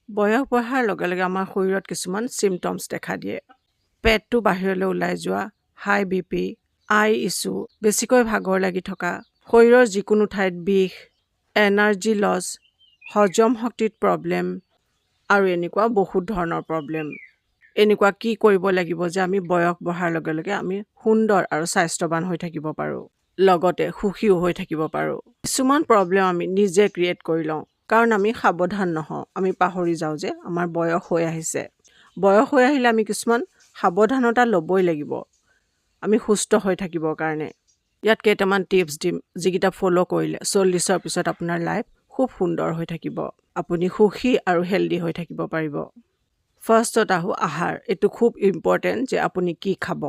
বয়স বঢ়াৰ লগে লগে আমাৰ শৰীৰত কিছুমান চিমটমছ দেখা দিয়ে। পেটটো বাহিৰলৈ ওলাই যোৱা, হাই BP, আই ইছ্যু, বেছিকৈ ভাগৰ লাগি থকা, শৰীৰৰ যিকোনো ঠাইত বিষ, এনাৰ্জি লছ, হজম শক্তিত প্ৰব্লেম আৰু এনেকুৱা বহুত ধৰণৰ প্ৰব্লেম। এনেকুৱা কি কৰিব লাগিব যে আমি বয়স বঢ়াৰ লগে লগে আমি সুন্দৰ আৰু স্বাস্থ্যৱান হৈ থাকিব পাৰোঁ, লগতে সুখীও হৈ থাকিব পাৰোঁ। কিছুমান প্ৰব্লেম আমি নিজে ক্ৰিয়েট কৰি লওঁ, কাৰণ আমি সাৱধান নহওঁ। আমি পাহৰি যাওঁ যে আমাৰ বয়স হৈ আহিছে। বয়স হৈ আহিলে আমি কিছুমান সাৱধানতা ল'বই লাগিব আমি সুস্থ হৈ থাকিবৰ কাৰণে। ইয়াত কেইটামান টিপছ দিম, যিকেইটা ফ'ল' কৰিলে 40ৰ পিছত আপোনাৰ লাইফ খুব সুন্দৰ হৈ থাকিব। আপুনি সুখী আৰু হেল্ডি হৈ থাকিব পাৰিব। ফাৰ্ষ্টত আহোঁ আহাৰ। এইটো খুব ইম্পৰ্টেণ্ট যে আপুনি কি খাব।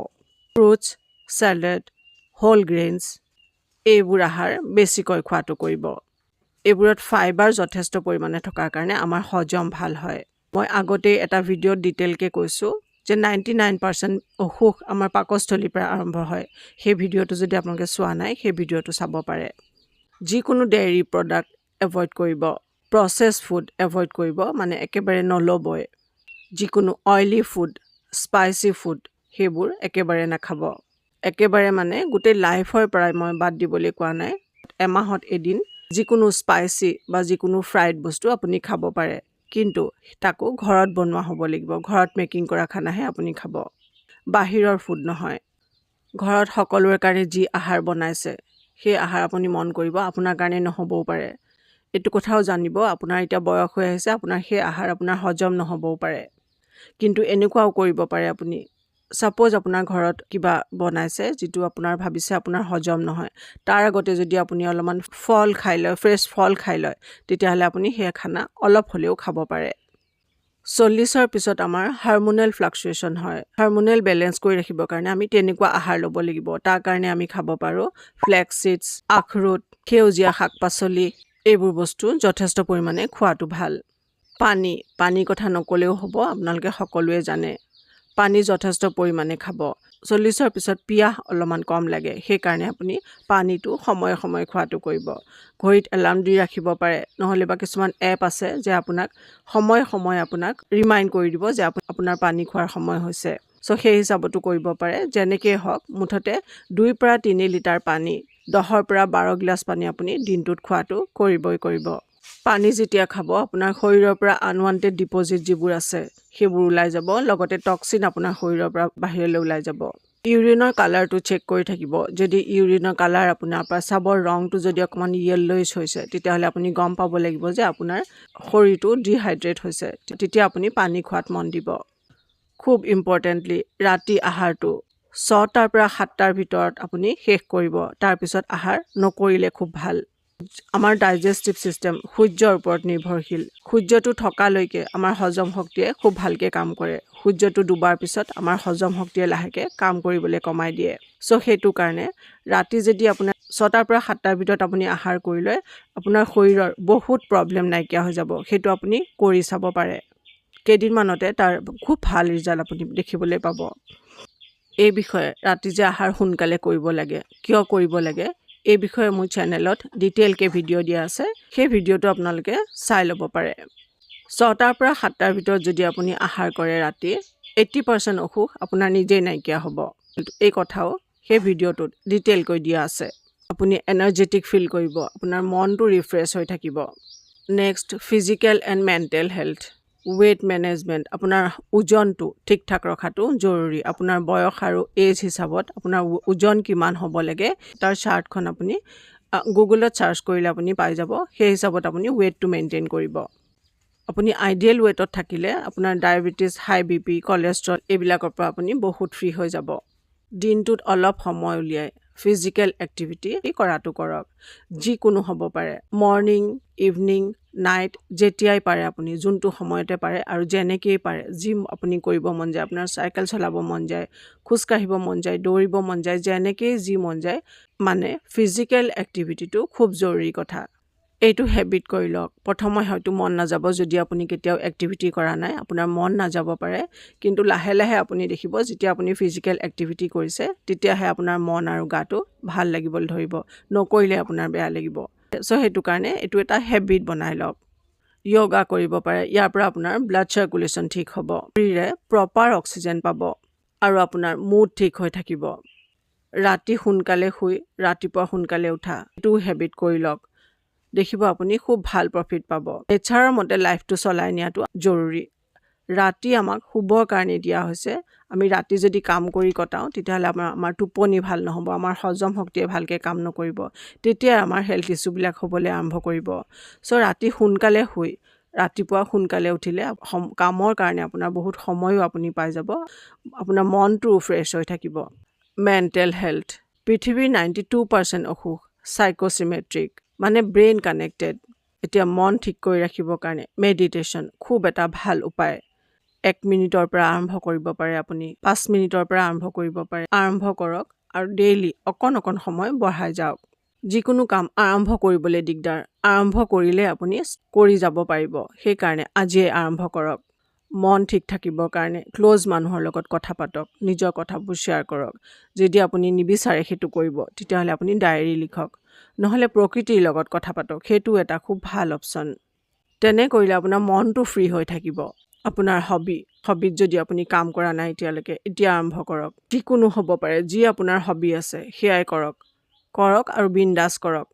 ফ্ৰুটছ, চেলাড, হোল গ্ৰেইনছ, এইবোৰ আহাৰ বেছিকৈ খোৱাটো কৰিব। এইবোৰত ফাইবাৰ যথেষ্ট পৰিমাণে থকাৰ কাৰণে আমাৰ হজম ভাল হয়। মই আগতেই এটা ভিডিঅ'ত ডিটেইলকৈ কৈছোঁ যে 99% অসুখ আমাৰ পাকস্থলীৰ পৰা আৰম্ভ হয়। সেই ভিডিঅ'টো যদি আপোনালোকে চোৱা নাই, সেই ভিডিঅ'টো চাব পাৰে। যিকোনো ডেইৰী প্ৰডাক্ট এভইড কৰিব, প্ৰচেছ ফুড এভইড কৰিব, মানে একেবাৰে নল'বই। যিকোনো অইলি ফুড, স্পাইচি ফুড, সেইবোৰ একেবাৰে নাখাব। একেবাৰে মানে গোটেই লাইফৰ পৰাই মই বাদ দিবলৈ কোৱা নাই। এমাহত এদিন যিকোনো স্পাইচি বা যিকোনো ফ্ৰাইড বস্তু আপুনি খাব পাৰে, কিন্তু তাকো ঘৰত বনোৱা হ'ব লাগিব। ঘৰত মেকিং কৰা খানাহে আপুনি খাব, বাহিৰৰ ফুড নহয়। ঘৰত সকলোৰে কাৰণে যি আহাৰ বনাইছে, সেই আহাৰ আপুনি মন কৰিব আপোনাৰ কাৰণে নহ'বও পাৰে। এইটো কথাও জানিব, আপোনাৰ এতিয়া বয়স হৈ আহিছে, আপোনাৰ সেই আহাৰ আপোনাৰ হজম নহ'বও পাৰে। কিন্তু এনেকুৱাও কৰিব পাৰে আপুনি, ছাপ'জ আপোনাৰ ঘৰত কিবা বনাইছে যিটো আপোনাৰ ভাবিছে আপোনাৰ হজম নহয়, তাৰ আগতে যদি আপুনি অলপমান ফল খাই লয়, ফ্ৰেছ ফল খাই লয়, তেতিয়াহ'লে আপুনি সেই খানা অলপ হ'লেও খাব পাৰে। 40ৰ পিছত আমাৰ হাৰম'নেল ফ্লাকচুৱেশ্যন হয়। হাৰম'নেল বেলেঞ্চ কৰি ৰাখিবৰ কাৰণে আমি তেনেকুৱা আহাৰ ল'ব লাগিব। তাৰ কাৰণে আমি খাব পাৰোঁ ফ্লেক্স চিডছ, আখৰোট, সেউজীয়া শাক পাচলি, এইবোৰ বস্তু যথেষ্ট পৰিমাণে খোৱাটো ভাল। পানীৰ কথা নক'লেও হ'ব, আপোনালোকে সকলোৱে জানে। পানী যথেষ্ট পৰিমাণে খাব। 40ৰ পিছত পিয়াহ অলপমান কম লাগে, সেইকাৰণে আপুনি পানীটো সময়ে সময়ে খোৱাটো কৰিব। ঘড়ীত এলাৰ্ম দি ৰাখিব পাৰে, নহ'লে বা কিছুমান এপ আছে যে আপোনাক সময়ে সময়ে আপোনাক ৰিমাইণ্ড কৰি দিব যে আপোনাৰ পানী খোৱাৰ সময় হৈছে। সেই হিচাপতো কৰিব পাৰে। যেনেকেই হওক, মুঠতে 2 পৰা 3 লিটাৰ পানী, 10ৰ পৰা 12 গিলাচ পানী আপুনি দিনটোত খোৱাটো কৰিবই কৰিব। পানী যেতিয়া খাব, আপোনাৰ শৰীৰৰ পৰা আনৱান্টেড ডিপ'জিট যিবোৰ আছে সেইবোৰ ওলাই যাব, লগতে টক্সিন আপোনাৰ শৰীৰৰ পৰা বাহিৰলৈ ওলাই যাব। ইউৰিনৰ কালাৰটো চেক কৰি থাকিব। যদি ইউৰিনৰ কালাৰ আপোনাৰ পেচাবৰ ৰংটো যদি অকণমান য়েল্ল'ইছ হৈছে, তেতিয়াহ'লে আপুনি গম পাব লাগিব যে আপোনাৰ শৰীৰটো ডিহাইড্ৰেট হৈছে। তেতিয়া আপুনি পানী খোৱাত মন দিব। খুব ইম্পৰ্টেণ্টলি, ৰাতি আহাৰটো 6টাৰ পৰা 7টাৰ ভিতৰত আপুনি শেষ কৰিব। তাৰপিছত আহাৰ নকৰিলে খুব ভাল। আমাৰ ডাইজেষ্টিভ ছিষ্টেম সূৰ্যৰ ওপৰত নিৰ্ভৰশীল। সূৰ্যটো থকালৈকে আমাৰ হজম শক্তিয়ে খুব ভালকৈ কাম কৰে। সূৰ্যটো ডুবাৰ পিছত আমাৰ হজম শক্তিয়ে লাহেকৈ কাম কৰিবলৈ কমাই দিয়ে। সেইটো কাৰণে ৰাতি যদি আপোনাৰ 6টাৰ পৰা 7টাৰ ভিতৰত আপুনি আহাৰ কৰি লয়, আপোনাৰ শৰীৰৰ বহুত প্ৰব্লেম নাইকিয়া হৈ যাব। সেইটো আপুনি কৰি চাব পাৰে। কেইদিনমানতে তাৰ খুব ভাল ৰিজাল্ট আপুনি দেখিবলৈ পাব। এই বিষয়ে ৰাতি যে আহাৰ সোনকালে কৰিব লাগে, কিয় কৰিব লাগে, এই বিষয়ে মোৰ চেনেলত ডিটেইলকৈ ভিডিঅ' দিয়া আছে। সেই ভিডিঅ'টো আপোনালোকে চাই ল'ব পাৰে। 6টাৰ পৰা 7টাৰ ভিতৰত যদি আপুনি আহাৰ কৰে ৰাতি, 80% অসুখ আপোনাৰ নিজেই নাইকিয়া হ'ব। এই কথাও সেই ভিডিঅ'টোত ডিটেইলকৈ দিয়া আছে। আপুনি এনাৰ্জেটিক ফিল কৰিব, আপোনাৰ মনটো ৰিফ্ৰেছ হৈ থাকিব। Next, physical and mental health. Weight management, আপোনাৰ ওজনটো ঠিক ঠাক ৰখাটো জৰুৰী। আপোনাৰ বয়স আৰু এজ হিচাপত আপোনাৰ ওজন কিমান হ'ব লাগে, তাৰ চাৰ্টখন আপুনি গুগলত চাৰ্চ কৰিলে আপুনি পাই যাব। সেই হিচাপত আপুনি ৱেইটটো মেইনটেইন কৰিব। আপুনি আইডিয়েল ৱেইটত থাকিলে আপোনাৰ ডায়েবেটিছ, হাই BP, কলেষ্ট্ৰল, এইবিলাকৰ পৰা আপুনি বহুত ফ্ৰী হৈ যাব। দিনটোত অলপ সময় উলিয়াই ফিজিকেল এক্টিভিটি কৰাটো কৰক। যিকোনো হ'ব পাৰে, মৰ্ণিং, ইভিনিং, নাইট, যেতিয়াই পাৰে আপুনি, যোনটো সময়তে পাৰে আৰু যেনেকেই পাৰে। জিম আপুনি কৰিব মন যায়, আপোনাৰ চাইকেল চলাব মন যায়, খোজকাঢ়িব মন যায়, দৌৰিব মন যায়, যেনেকেই যি মন যায়, মানে ফিজিকেল এক্টিভিটিটো খুব জৰুৰী কথা। এইটো হেবিট কৰি লওক। প্ৰথমে হয়তো মন নাযাব, যদি আপুনি কেতিয়াও এক্টিভিটি কৰা নাই, আপোনাৰ মন নাযাব পাৰে, কিন্তু লাহে লাহে আপুনি দেখিব যেতিয়া আপুনি ফিজিকেল এক্টিভিটি কৰিছে, তেতিয়াহে আপোনাৰ মন আৰু গাটো ভাল লাগিবলৈ ধৰিব। নকৰিলে আপোনাৰ বেয়া লাগিব। সেইটো কাৰণে এইটো এটা হেবিট বনাই লওক। য়োগা কৰিব পাৰে। ইয়াৰ পৰা আপোনাৰ ব্লাড চাৰ্কুলেশ্যন ঠিক হ'ব, শৰীৰে প্ৰপাৰ অক্সিজেন পাব আৰু আপোনাৰ মুড ঠিক হৈ থাকিব। ৰাতি সোনকালে শুই ৰাতিপুৱা সোনকালে উঠা, এইটো হেবিট কৰি লওক, দেখিব আপুনি খুব ভাল প্ৰফিট পাব। নেচাৰৰ মতে লাইফটো চলাই নিয়াটো জৰুৰী। ৰাতি আমাক শুবৰ কাৰণে দিয়া হৈছে। আমি ৰাতি যদি কাম কৰি কটাওঁ তেতিয়াহ'লে আমাৰ টোপনি ভাল নহ'ব, আমাৰ হজম শক্তিয়ে ভালকৈ কাম নকৰিব, তেতিয়া আমাৰ হেল্থ ইছ্যুবিলাক হ'বলৈ আৰম্ভ কৰিব। চ' ৰাতি সোনকালে শুই ৰাতিপুৱা সোনকালে উঠিলে কামৰ কাৰণে আপোনাৰ বহুত সময়ো আপুনি পাই যাব, আপোনাৰ মনটোও ফ্ৰেছ হৈ থাকিব। মেণ্টেল হেল্থ, পৃথিৱীৰ 92% অসুখ চাইক'চিমেট্ৰিক, মানে ব্ৰেইন কানেক্টেড। এতিয়া মন ঠিক কৰি ৰাখিবৰ কাৰণে মেডিটেশ্যন খুব এটা ভাল উপায়। 1 মিনিটৰ পৰা আৰম্ভ কৰিব পাৰে, আপুনি 5 মিনিটৰ পৰা আৰম্ভ কৰিব পাৰে। আৰম্ভ কৰক আৰু ডেইলি অকণ সময় বঢ়াই যাওক। যিকোনো কাম আৰম্ভ কৰিবলৈ দিগদাৰ, আৰম্ভ কৰিলে আপুনি কৰি যাব পাৰিব। সেইকাৰণে আজিয়ে আৰম্ভ কৰক। মন ঠিক থাকিবৰ কাৰণে ক্ল'জ মানুহৰ লগত কথা পাতক, নিজৰ কথাবোৰ শ্বেয়াৰ কৰক। যদি আপুনি নিবিচাৰে সেইটো কৰিব, তেতিয়াহ'লে আপুনি ডায়েৰী লিখক, নহ'লে প্ৰকৃতিৰ লগত কথা পাতক, সেইটো এটা খুব ভাল অপশ্যন। তেনে কৰিলে আপোনাৰ মনটো ফ্ৰী হৈ থাকিব। আপোনাৰ হবিত যদি আপুনি কাম কৰা নাই এতিয়ালৈকে, এতিয়া আৰম্ভ কৰক। যিকোনো হ'ব পাৰে, যি আপোনাৰ হবি আছে সেয়াই কৰক আৰু বিন্দাছ কৰক।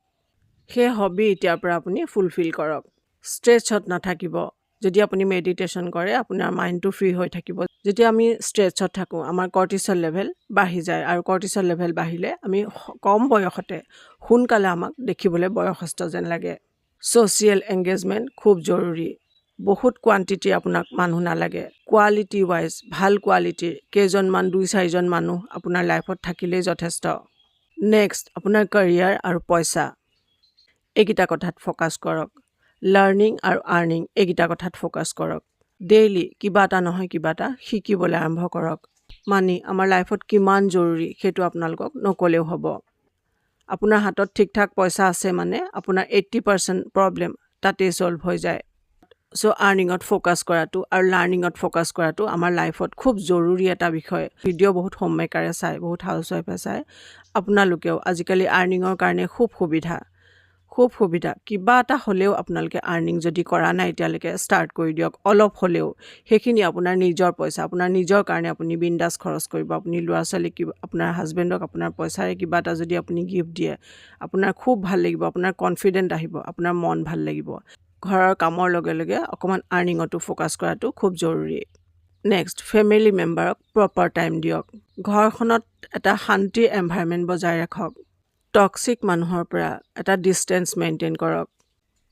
সেই হবি এতিয়াৰ পৰা আপুনি ফুলফিল কৰক। ষ্ট্ৰেছত নাথাকিব। যদি আপুনি মেডিটেশ্যন কৰে আপোনাৰ মাইণ্ডটো ফ্ৰী হৈ থাকিব। যেতিয়া আমি ষ্ট্ৰেছত থাকোঁ আমাৰ কৰ্টিচল লেভেল বাঢ়ি যায়, আৰু কৰ্টিচল লেভেল বাঢ়িলে আমি কম বয়সতে সোনকালে আমাক দেখিবলৈ বয়সস্থ যেন লাগে। ছ'চিয়েল এংগেজমেণ্ট খুব জৰুৰী। বহুত কোৱান্টিটি আপোনাক মানুহ নালাগে, কোৱালিটি ৱাইজ ভাল কোৱালিটিৰ কেইজনমান 2-4জন মানুহ আপোনাৰ লাইফত থাকিলেই যথেষ্ট। নেক্সট আপোনাৰ কেৰিয়াৰ আৰু পইচা, এইকেইটা কথাত ফ'কাছ কৰক। লাৰ্ণিং আৰু আৰ্নিং, এইকেইটা কথাত ফ'কাছ কৰক। ডেইলি কিবা এটা নহয় কিবা এটা শিকিবলৈ আৰম্ভ কৰক। মানি আমাৰ লাইফত কিমান জৰুৰী সেইটো আপোনালোকক নক'লেও হ'ব। আপোনাৰ হাতত ঠিক ঠাক পইচা আছে মানে আপোনাৰ 80% প্ৰব্লেম তাতেই ছল্ভ হৈ যায়। চ' আৰ্নিঙত ফ'কাছ কৰাটো আৰু লাৰ্ণিঙত ফ'কাছ কৰাটো আমাৰ লাইফত খুব জৰুৰী এটা বিষয়। ভিডিঅ' বহুত হোমমেকাৰে চায়, বহুত হাউচৱাইফে চায়। আপোনালোকেও আজিকালি আৰ্নিঙৰ কাৰণে খুব সুবিধা। কিবা এটা হ'লেও আপোনালোকে আৰ্নিং যদি কৰা নাই এতিয়ালৈকে ষ্টাৰ্ট কৰি দিয়ক। অলপ হ'লেও সেইখিনি আপোনাৰ নিজৰ পইচা, আপোনাৰ নিজৰ কাৰণে আপুনি বিন্দাছ খৰচ কৰিব। আপুনি ল'ৰা ছোৱালীক, আপোনাৰ হাজবেণ্ডক আপোনাৰ পইচাৰে কিবা এটা যদি আপুনি গিফ্ট দিয়ে, আপোনাৰ খুব ভাল লাগিব, আপোনাৰ কনফিডেণ্ট আহিব, আপোনাৰ মন ভাল লাগিব। ঘৰৰ কামৰ লগে লগে অকণমান আৰ্নিঙতো ফ'কাছ কৰাটো খুব জৰুৰী। নেক্সট, ফেমিলি মেম্বাৰক প্ৰপাৰ টাইম দিয়ক। ঘৰখনত এটা শান্তিৰ এনভাইৰনমেণ্ট বজাই ৰাখক। টক্সিক মানুহৰ পৰা এটা ডিষ্টেঞ্চ মেইনটেইন কৰক।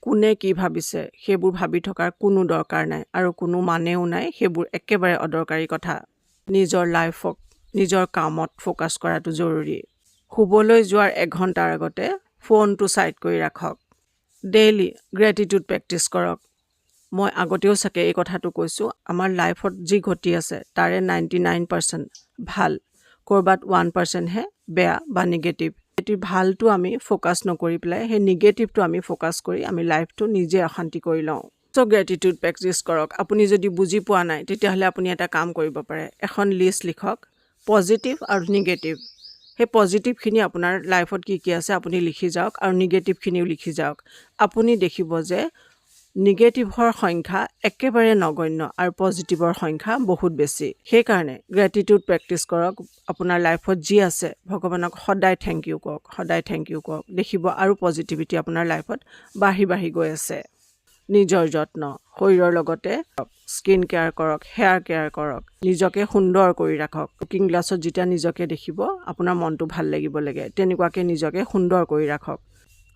কোনে কি ভাবিছে সেইবোৰ ভাবি থকাৰ কোনো দৰকাৰ নাই, আৰু কোনো মানেও নাই, সেইবোৰ একেবাৰে অদৰকাৰী কথা। নিজৰ লাইফক, নিজৰ কামত ফ'কাছ কৰাটো জৰুৰী। শুবলৈ যোৱাৰ 1 ঘণ্টাৰ আগতে ফোনটো ছাইড কৰি ৰাখক। ডেইলি গ্ৰেটিটিউড প্ৰেক্টিছ কৰক। মই আগতেও চাগে এই কথাটো কৈছোঁ, আমাৰ লাইফত যি ঘটি আছে তাৰে 99% ভাল, ক'ৰবাত 1%হে বেয়া বা নিগেটিভ। ভালটো আমি ফ'কাছ নকৰি পেলাই সেই নিগেটিভটো আমি ফ'কাছ কৰি আমি লাইফটো নিজে অশান্তি কৰি লওঁ। চ' গ্ৰেটিটিউড প্ৰেক্টিছ কৰক। আপুনি যদি বুজি পোৱা নাই তেতিয়াহ'লে আপুনি এটা কাম কৰিব পাৰে, এখন লিষ্ট লিখক, পজিটিভ আৰু নিগেটিভ। সেই পজিটিভখিনি আপোনাৰ লাইফত কি আছে আপুনি লিখি যাওক, আৰু নিগেটিভখিনিও লিখি যাওক। আপুনি দেখিব যে নিগেটিভৰ সংখ্যা একেবাৰে নগণ্য আৰু পজিটিভৰ সংখ্যা বহুত বেছি। সেইকাৰণে গ্ৰেটিটিউড প্ৰেক্টিছ কৰক। আপোনাৰ লাইফত যি আছে ভগৱানক সদায় থেংক ইউ কওক। দেখিব আৰু পজিটিভিটি আপোনাৰ লাইফত বাঢ়ি গৈ আছে। নিজৰ যত্ন, শৰীৰৰ লগতে স্কিন কেয়াৰ কৰক, হেয়াৰ কেয়াৰ কৰক, নিজকে সুন্দৰ কৰি ৰাখক। কুকিং গ্লাছত যেতিয়া নিজকে দেখিব আপোনাৰ মনটো ভাল লাগিব লাগে, তেনেকুৱাকৈ নিজকে সুন্দৰ কৰি ৰাখক।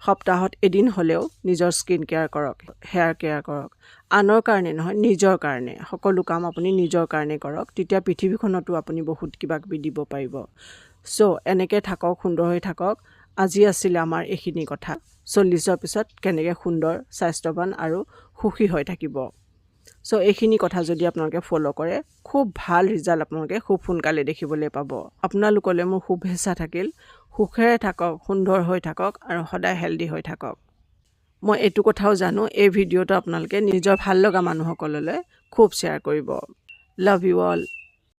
সপ্তাহত এদিন হ'লেও নিজৰ স্কিন কেয়াৰ কৰক, হেয়াৰ কেয়াৰ কৰক। আনৰ কাৰণে নহয়, নিজৰ কাৰণে। সকলো কাম আপুনি নিজৰ কাৰণে কৰক, তেতিয়া পৃথিৱীখনতো আপুনি বহুত কিবা কিবি দিব পাৰিব। চ' এনেকৈ থাকক, সুন্দৰ হৈ থাকক। আজি আছিলে আমাৰ এইখিনি কথা। 40ৰ পিছত কেনেকৈ সুন্দৰ, স্বাস্থ্যৱান আৰু সুখী হৈ থাকিব। চ' এইখিনি কথা যদি আপোনালোকে ফ'ল' কৰে, খুব ভাল ৰিজাল্ট আপোনালোকে খুব সোনকালে দেখিবলৈ পাব। আপোনালোকলৈ মোৰ শুভেচ্ছা থাকিল। সুখেৰে থাকক, সুন্দৰ হৈ থাকক আৰু সদায় হেল্ডি হৈ থাকক। মই এইটো কথাও জানো, এই ভিডিঅ'টো আপোনালোকে নিজৰ ভাল লগা মানুহসকললৈ খুব শ্বেয়াৰ কৰিব। Love you all.